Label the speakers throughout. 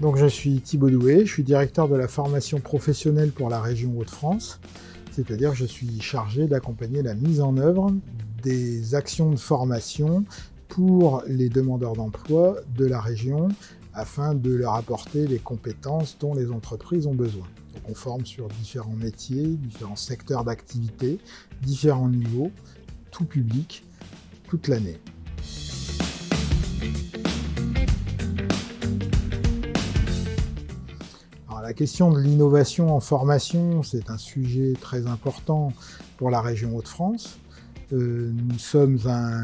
Speaker 1: Donc je suis Thibaut Doué, je suis directeur de la formation professionnelle pour la région Hauts-de-France, c'est-à-dire que je suis chargé d'accompagner la mise en œuvre des actions de formation pour les demandeurs d'emploi de la région afin de leur apporter les compétences dont les entreprises ont besoin. Donc on forme sur différents métiers, différents secteurs d'activité, différents niveaux, tout public, toute l'année. La question de l'innovation en formation, c'est un sujet très important pour la région Hauts-de-France. Nous sommes un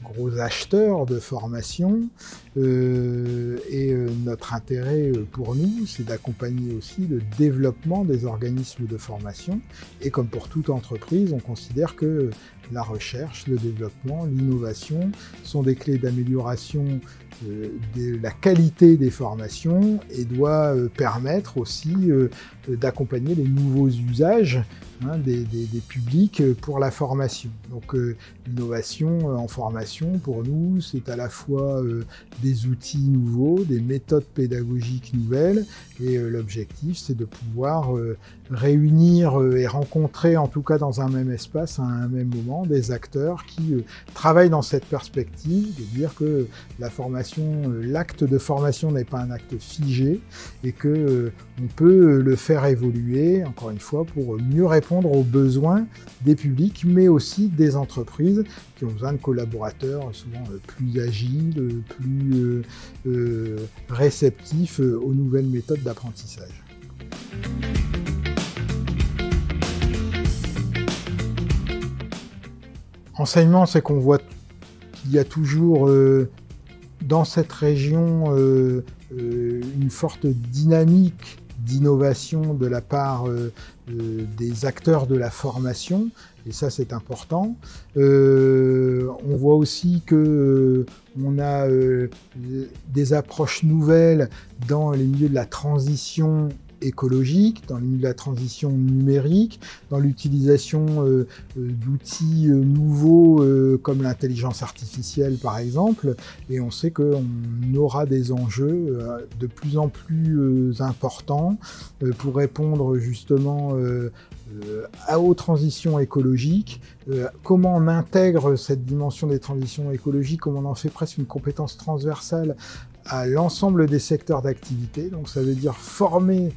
Speaker 1: gros acheteur de formation et notre intérêt pour nous, c'est d'accompagner aussi le développement des organismes de formation. Et comme pour toute entreprise, on considère que la recherche, le développement, l'innovation sont des clés d'amélioration de la qualité des formations et doit permettre aussi d'accompagner les nouveaux usages des publics pour la formation. Donc l'innovation en formation, pour nous, c'est à la fois des outils nouveaux, des méthodes pédagogiques nouvelles, et l'objectif, c'est de pouvoir réunir et rencontrer, en tout cas dans un même espace, à un même moment, des acteurs qui travaillent dans cette perspective, de dire que la formation, l'acte de formation n'est pas un acte figé, et que on peut le faire évoluer, encore une fois, pour mieux répondre aux besoins des publics, mais aussi des entreprises qui ont besoin de collaborateurs souvent plus agiles, plus réceptifs aux nouvelles méthodes d'apprentissage. Enseignement, c'est qu'on voit qu'il y a toujours dans cette région une forte dynamique d'innovation de la part des acteurs de la formation, et ça c'est important. On voit aussi que on a des approches nouvelles dans les milieux de la transition écologique, dans la transition numérique, dans l'utilisation d'outils nouveaux comme l'intelligence artificielle par exemple, et on sait qu'on aura des enjeux de plus en plus importants pour répondre justement aux transitions écologiques, comment on intègre cette dimension des transitions écologiques, comment on en fait presque une compétence transversale à l'ensemble des secteurs d'activité. Donc ça veut dire former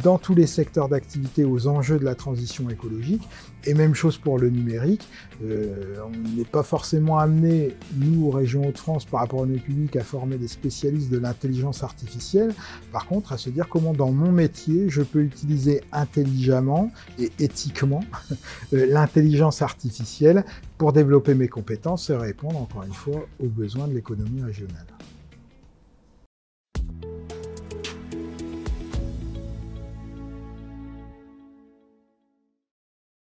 Speaker 1: dans tous les secteurs d'activité aux enjeux de la transition écologique, et même chose pour le numérique. On n'est pas forcément amené, nous, aux régions Hauts-de-France, par rapport à nos publics, à former des spécialistes de l'intelligence artificielle. Par contre, à se dire comment dans mon métier, je peux utiliser intelligemment et éthiquement l'intelligence artificielle pour développer mes compétences et répondre, encore une fois, aux besoins de l'économie régionale.